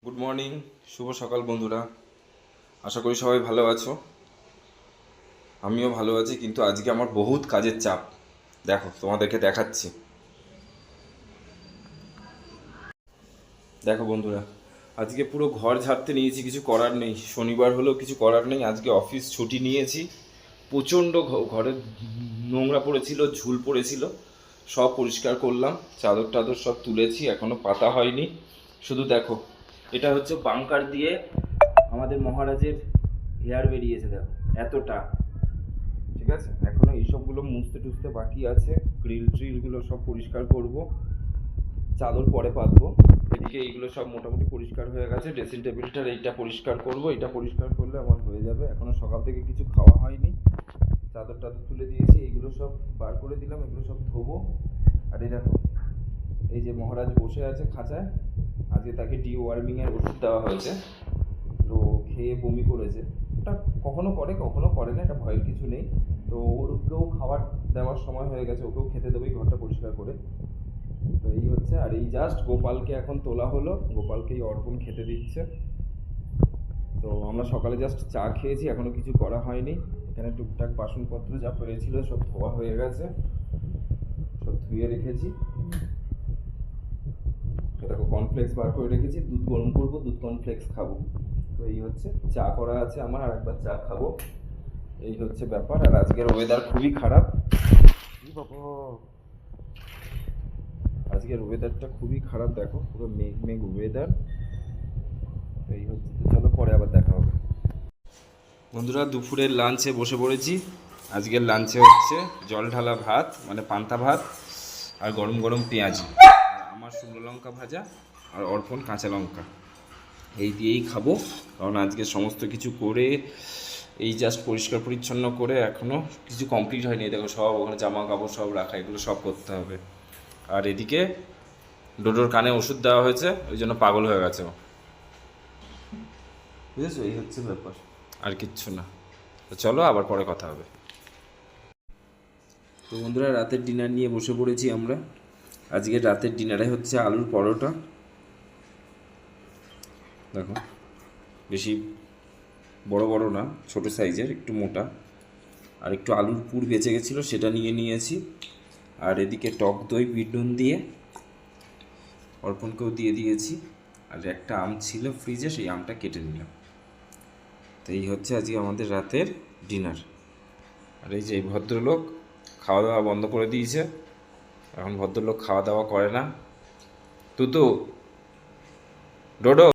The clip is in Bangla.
গুড মর্নিং, শুভ সকাল বন্ধুরা। আশা করি সবাই ভালো আছো। আমিও ভালো আছি, কিন্তু আজকে আমার বহুত কাজের চাপ। দেখো, তোমাদেরকে দেখাচ্ছি। দেখো বন্ধুরা, আজকে পুরো ঘর ঝাড়তে নিয়েছি, কিছু করার নেই। শনিবার হলেও কিছু করার নেই, আজকে অফিস ছুটি নিয়েছি। প্রচণ্ড ঘরে নোংরা পড়েছিল, ঝুল পড়েছিল, সব পরিষ্কার করলাম। চাদর টাদর সব তুলেছি, এখনো পাতা হয়নি। শুধু দেখো, এটা হচ্ছে বাংকার দিয়ে আমাদের মহারাজের হেয়ার বেরিয়েছে, দেখো এতটা। ঠিক আছে, এখনো এইসবগুলো মুছতে টুছতে বাকি আছে। গ্রিল ট্রিলগুলো সব পরিষ্কার করব, চাদর পরে পাতবো। এদিকে এইগুলো সব মোটামুটি পরিষ্কার হয়ে গেছে। ড্রেসিং টেবিলটার এইটা পরিষ্কার করব, এটা পরিষ্কার করলে আমার হয়ে যাবে। এখনো সকাল থেকে কিছু খাওয়া হয়নি। চাদর টাদর তুলে দিয়েছি, এইগুলো সব বার করে দিলাম, এগুলো সব ধোবো। আর এই দেখো, এই যে মহারাজ বসে আছে খাঁচায়, আজকে তাকে ডিওয়ার্মিংয়ের ওষুধ দেওয়া হয়েছে। তো খেয়ে বমি করেছে। ওটা কখনো করে কখনো করে না, এটা ভয়ের কিছু নেই। তো ওকেও খাবার দেওয়ার সময় হয়ে গেছে, ওকেও খেতে দেবে ঘরটা পরিষ্কার করে। তো এই হচ্ছে। আর এই জাস্ট গোপালকে এখন তোলা হলো, গোপালকেই অর্পণ খেতে দিচ্ছে। তো আমরা সকালে জাস্ট চা খেয়েছি, এখনো কিছু করা হয়নি। এখানে টুকটাক বাসনপত্র যা পড়েছিল সব ধোয়া হয়ে গেছে, সব ধুয়ে রেখেছি। দেখো, কর্নফ্লেক্স বার করে রেখেছি, দুধ গরম করবো, দুধ কর্নফ্লেক্স খাবো। তো এই হচ্ছে, চা করা আছে আমার, আর একবার চা খাবো। এই হচ্ছে ব্যাপার। আর আজকের ওয়েদার খুবই খারাপ। বাবা, আজকের ওয়েদারটা খুবই খারাপ, দেখো পুরো মেঘ মেঘ ওয়েদার। এই হচ্ছে, তো চলো পরে আবার দেখা হবে। বন্ধুরা, দুপুরের লাঞ্চে বসে পড়েছি। আজকের লাঞ্চে হচ্ছে জল ঢালা ভাত, মানে পান্তা ভাত, আর গরম গরম পেঁয়াজি, আর আমার শুকনো লঙ্কা ভাজা, আর অর্পণ কাঁচা লঙ্কা। এই দিয়েই খাবো, কারণ আজকে সমস্ত কিছু করে এই জাস্ট পরিষ্কার পরিচ্ছন্ন করে এখনও কিছু কমপ্লিট হয়নি। দেখো, সব ওখানে জামা কাপড় সব রাখা, এগুলো সব করতে হবে। আর এদিকে ডোডোর কানে ওষুধ দেওয়া হয়েছে, ওই জন্য পাগল হয়ে গেছে ও, বুঝেছো? এই হচ্ছে ব্যাপার, আর কিচ্ছু না। তো চলো, আবার পরে কথা হবে। তো বন্ধুরা, রাতের ডিনার নিয়ে বসে পড়েছি আমরা। আজকের রাতের ডিনারে হচ্ছে আলুর পরোটা। দেখো, বেশি বড় বড় না, ছোট সাইজের, একটু মোটা। আর একটু আলুর পুর বেঁচে গেছিলো, সেটা নিয়ে নিয়েছি। আর এদিকে টক দই বিট নুন দিয়ে অর্পণকেও দিয়ে দিয়েছি। আর একটা আম ছিল ফ্রিজে, সেই আমটা কেটে নিলাম। তো এই হচ্ছে আজকে আমাদের রাতের ডিনার। আর এই যে এই ভদ্রলোক খাওয়া দাওয়া বন্ধ করে দিয়েছে, এখন ভদ্রলোক খাওয়া দাওয়া করে না। তুতু, ডোডো।